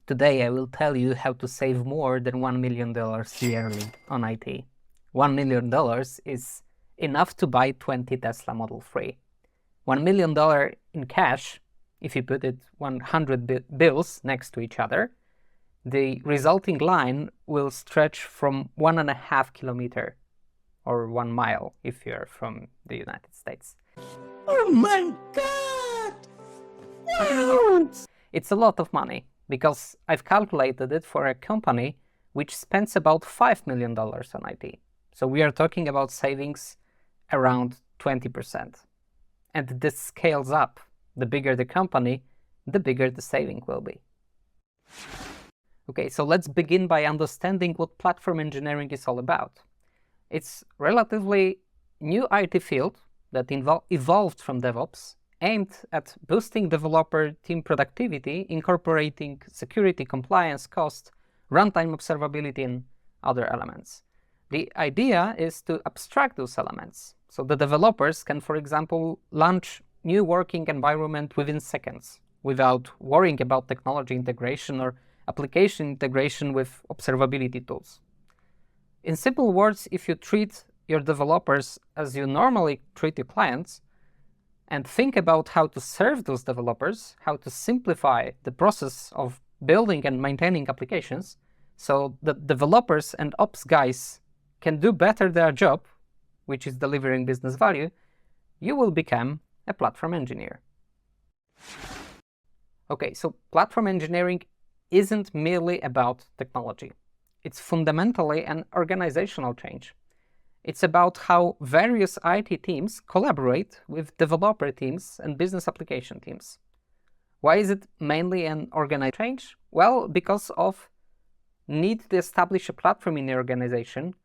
Today I will tell you how to save more than $1 million yearly on IT. $1 million is enough to buy 20 Tesla Model 3. $1 million in cash, if you put it 100 bills next to each other, the resulting line will stretch from 1.5 kilometer or 1 mile if you're from the United States. Oh my God! Wow! It's a lot of money, because I've calculated it for a company which spends about $5 million on IT. So we are talking about savings around 20%. And this scales up. The bigger the company, the bigger the saving will be. Okay, so let's begin by understanding what platform engineering is all about. It's a relatively new IT field that evolved from DevOps, aimed at boosting developer team productivity, incorporating security, compliance, cost, runtime observability, and other elements. The idea is to abstract those elements, so the developers can, for example, launch new working environment within seconds, without worrying about technology integration or application integration with observability tools. In simple words, if you treat your developers as you normally treat your clients, and think about how to serve those developers, how to simplify the process of building and maintaining applications, so that developers and ops guys can do better their job, which is delivering business value, you will become a platform engineer. Okay, so platform engineering isn't merely about technology. It's fundamentally an organizational change. It's about how various IT teams collaborate with developer teams and business application teams. Why is it mainly an organizational change? Well, because of need to establish a platform in the organization,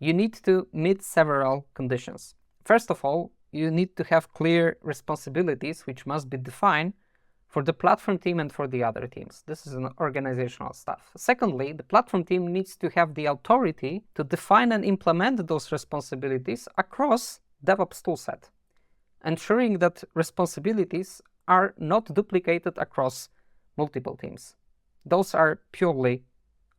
you need to meet several conditions. First of all, you need to have clear responsibilities which must be defined for the platform team and for the other teams. This is an organizational stuff. Secondly, the platform team needs to have the authority to define and implement those responsibilities across DevOps toolset, ensuring that responsibilities are not duplicated across multiple teams. Those are purely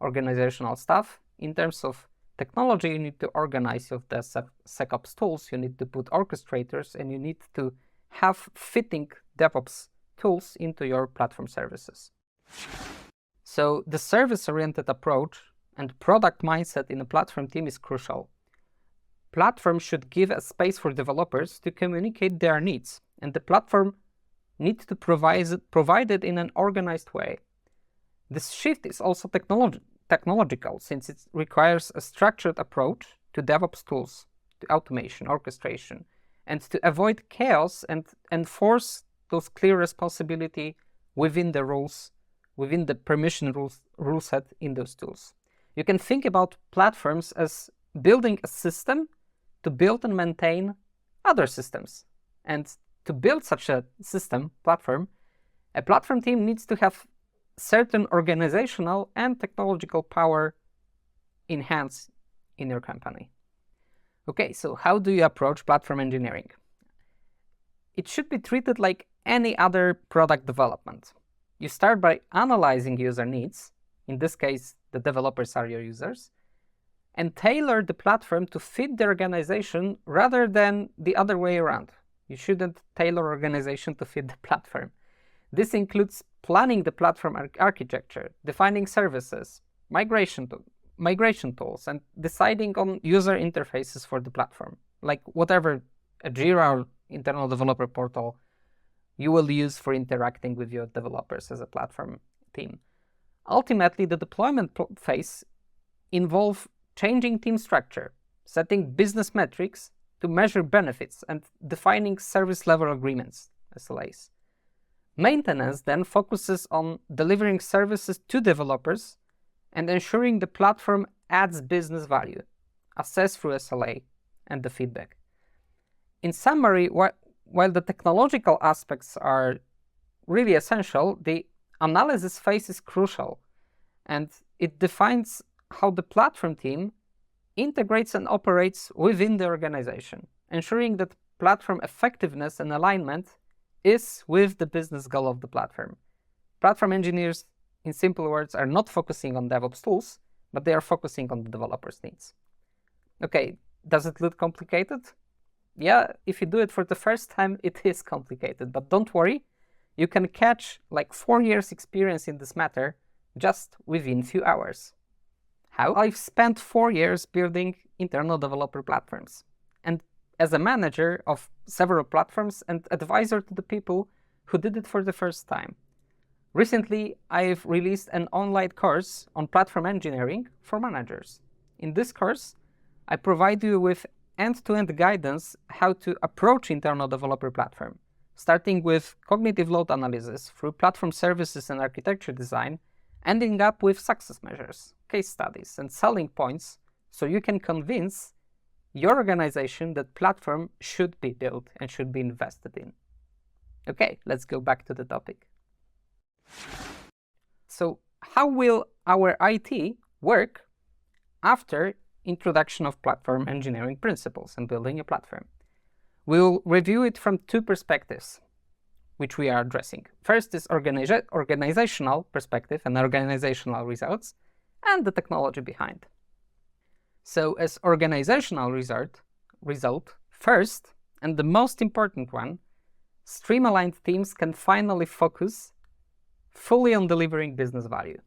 organizational stuff. In terms of technology, you need to organize your DevSecOps tools, you need to put orchestrators, and you need to have fitting DevOps tools into your platform services. So the service-oriented approach and product mindset in a platform team is crucial. Platform should give a space for developers to communicate their needs, and the platform needs to provide it in an organized way. This shift is also technological, since it requires a structured approach to DevOps tools, to automation, orchestration, and to avoid chaos and enforce those clear responsibility within the rules, within the permission rule set in those tools. You can think about platforms as building a system to build and maintain other systems. And to build such a system, platform, a platform team needs to have certain organizational and technological power in hands in your company. Okay, so how do you approach platform engineering? It should be treated like any other product development. You start by analyzing user needs, in this case, the developers are your users, and tailor the platform to fit the organization rather than the other way around. You shouldn't tailor organization to fit the platform. This includes planning the platform architecture, defining services, migration tools, and deciding on user interfaces for the platform, like whatever a Jira or internal developer portal you will use for interacting with your developers as a platform team. Ultimately, the deployment phase involves changing team structure, setting business metrics to measure benefits, and defining service level agreements, SLAs. Maintenance then focuses on delivering services to developers and ensuring the platform adds business value, assessed through SLA and the feedback. In summary, while the technological aspects are really essential, the analysis phase is crucial, and it defines how the platform team integrates and operates within the organization, ensuring that platform effectiveness and alignment is with the business goal of the platform. Platform engineers in simple words, are not focusing on DevOps tools, but they are focusing on the developers' needs. Okay, does it look complicated? Yeah, if you do it for the first time, it is complicated, but don't worry. You can catch like 4 years experience in this matter just within few hours. How? I've spent 4 years building internal developer platforms. And as a manager of several platforms and advisor to the people who did it for the first time. Recently, I've released an online course on platform engineering for managers. In this course, I provide you with end-to-end guidance how to approach internal developer platform, starting with cognitive load analysis through platform services and architecture design, ending up with success measures, case studies, and selling points so you can convince your organization that platform should be built and should be invested in. Okay, let's go back to the topic. So how will our IT work after introduction of platform engineering principles and building a platform? We'll review it from two perspectives, which we are addressing. First is organizational perspective and organizational results, and the technology behind. So as organizational result, first, and the most important one, stream-aligned teams can finally focus fully on delivering business value.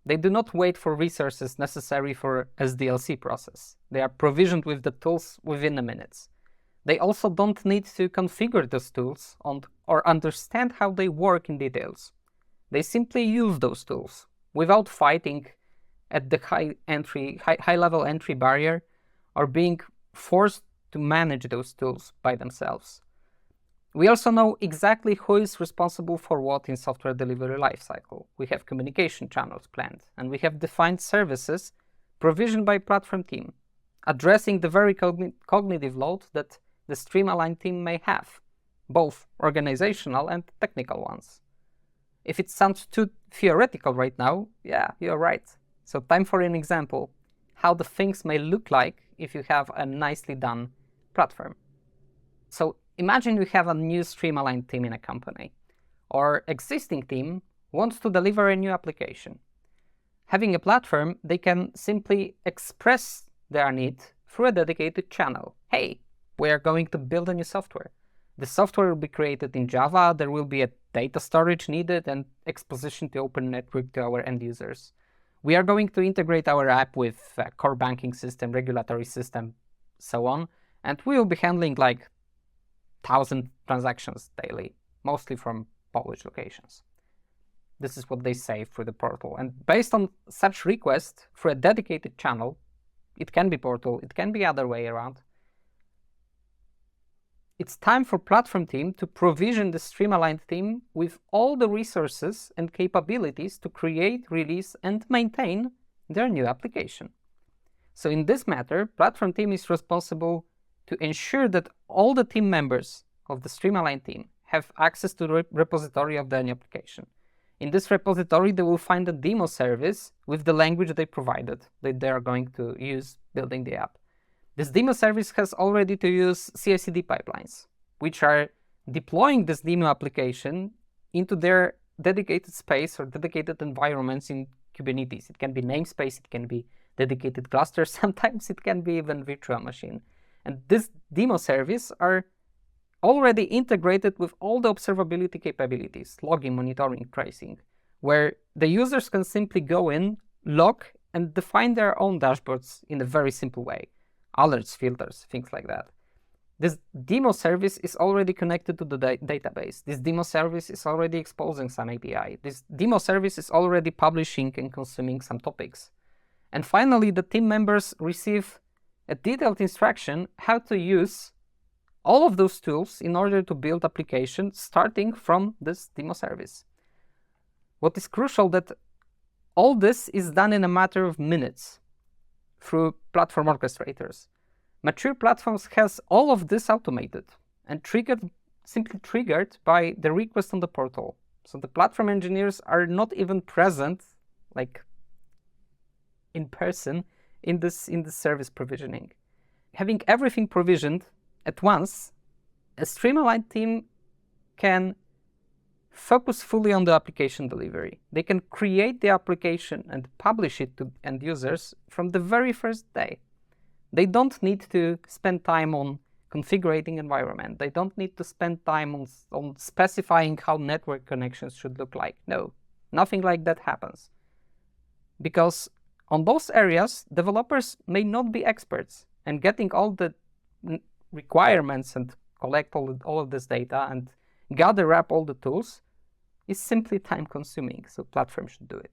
They do not wait for resources necessary for SDLC process. They are provisioned with the tools within a minute. They also don't need to configure those tools or understand how they work in details. They simply use those tools without fighting at the high-level entry barrier or being forced to manage those tools by themselves. We also know exactly who is responsible for what in software delivery lifecycle. We have communication channels planned, and we have defined services provisioned by platform team, addressing the very cognitive load that the stream-aligned team may have, both organizational and technical ones. If it sounds too theoretical right now, yeah, you're right. So time for an example, how the things may look like if you have a nicely done platform. So imagine you have a new stream-aligned team in a company, or existing team wants to deliver a new application. Having a platform, they can simply express their need through a dedicated channel. Hey, we are going to build a new software. The software will be created in Java, there will be a data storage needed and exposition to open network to our end users. We are going to integrate our app with a core banking system, regulatory system, so on, and we will be handling like 1,000 transactions daily, mostly from Polish locations. This is what they say through the portal. And based on such request through a dedicated channel, it can be portal, it can be other way around, it's time for platform team to provision the stream-aligned team with all the resources and capabilities to create, release, and maintain their new application. So in this matter, platform team is responsible to ensure that all the team members of the stream-aligned team have access to the repository of their new application. In this repository, they will find a demo service with the language they provided that they are going to use building the app. This demo service has already to use CI/CD pipelines, which are deploying this demo application into their dedicated space or dedicated environments in Kubernetes. It can be namespace, it can be dedicated cluster, sometimes it can be even virtual machine. And this demo service are already integrated with all the observability capabilities, logging, monitoring, tracing, where the users can simply go in, log, and define their own dashboards in a very simple way. Alerts, filters, things like that. This demo service is already connected to the database. This demo service is already exposing some API. This demo service is already publishing and consuming some topics. And finally, the team members receive a detailed instruction how to use all of those tools in order to build applications starting from this demo service. What is crucial that all this is done in a matter of minutes through platform orchestrators. Mature platforms has all of this automated and simply triggered by the request on the portal. So the platform engineers are not even present, like in person, in this service provisioning. Having everything provisioned at once, a stream-aligned team can focus fully on the application delivery. They can create the application and publish it to end users from the very first day. They don't need to spend time on configuring environment. They don't need to spend time on specifying how network connections should look like. No, nothing like that happens. Because on those areas, developers may not be experts, and getting all the requirements and collect all of this data and gather up all the tools is simply time-consuming, so platform should do it.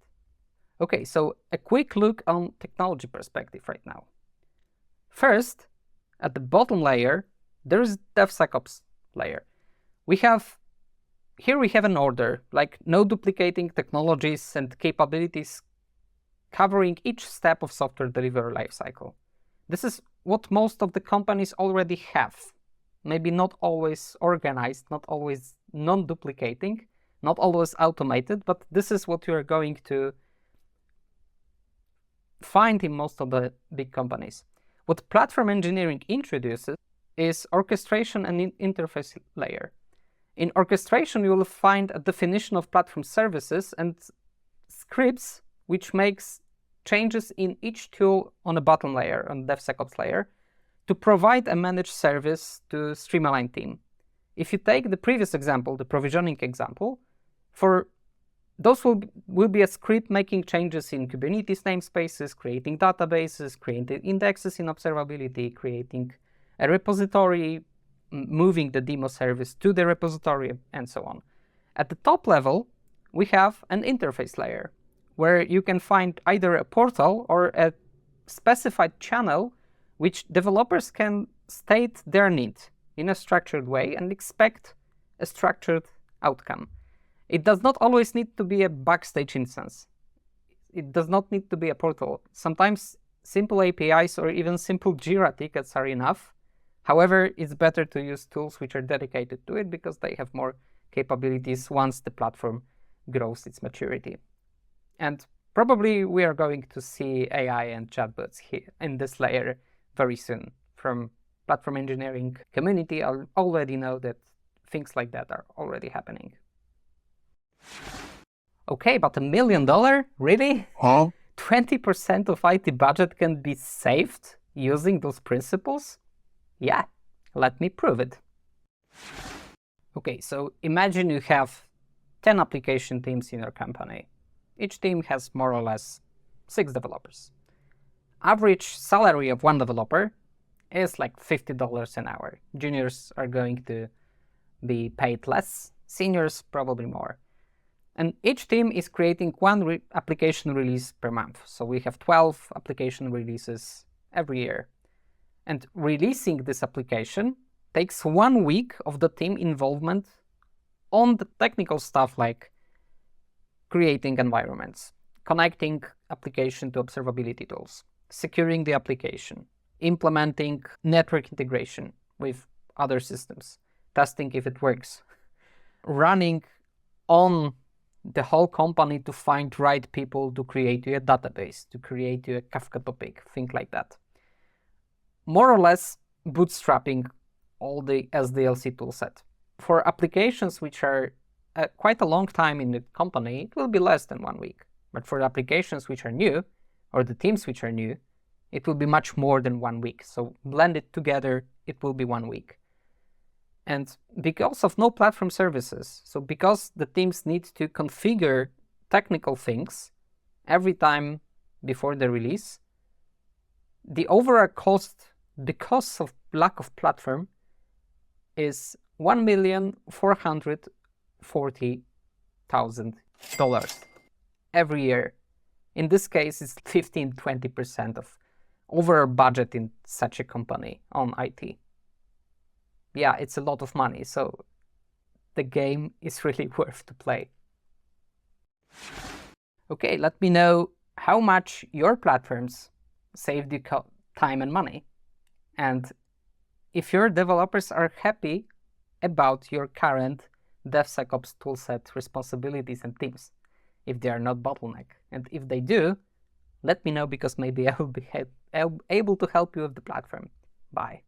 Okay, so a quick look on technology perspective right now. First, at the bottom layer, there is DevSecOps layer. Here we have an order, like no duplicating technologies and capabilities covering each step of software delivery lifecycle. This is what most of the companies already have. Maybe not always organized, not always non-duplicating, not always automated, but this is what you are going to find in most of the big companies. What platform engineering introduces is orchestration and interface layer. In orchestration, you will find a definition of platform services and scripts which makes changes in each tool on the bottom layer, on the DevSecOps layer, to provide a managed service to streamline team. If you take the previous example, the provisioning example, for those will be a script making changes in Kubernetes namespaces, creating databases, creating indexes in observability, creating a repository, moving the demo service to the repository, and so on. At the top level, we have an interface layer, where you can find either a portal or a specified channel which developers can state their need in a structured way and expect a structured outcome. It does not always need to be a backstage instance. It does not need to be a portal. Sometimes simple APIs or even simple Jira tickets are enough. However, it's better to use tools which are dedicated to it because they have more capabilities once the platform grows its maturity. And probably we are going to see AI and chatbots here in this layer very soon. From platform engineering community, I already know that things like that are already happening. Okay, but $1 million? Really? Huh? 20% of IT budget can be saved using those principles? Yeah, let me prove it. Okay, so imagine you have 10 application teams in your company. Each team has more or less 6 developers. Average salary of one developer is like $50 an hour. Juniors are going to be paid less, seniors probably more. And each team is creating one application release per month. So we have 12 application releases every year. And releasing this application takes 1 week of the team involvement on the technical stuff like creating environments, connecting application to observability tools, securing the application, implementing network integration with other systems, testing if it works, running on the whole company to find right people to create you a database, to create you a Kafka topic, things like that. More or less bootstrapping all the SDLC toolset. For applications which are quite a long time in the company, it will be less than 1 week. But for the applications which are new, or the teams which are new, it will be much more than 1 week. So blended together, it will be 1 week. And because of no platform services, so because the teams need to configure technical things every time before the release, the overall cost, because of lack of platform, is $1,440,000 every year. In this case, it's 15-20% of overall budget in such a company on IT. Yeah, it's a lot of money, so the game is really worth to play. Okay, let me know how much your platforms saved you time and money, and if your developers are happy about your current DevSecOps toolset responsibilities and teams, if they are not bottleneck. And if they do, let me know because maybe I will be able to help you with the platform. Bye.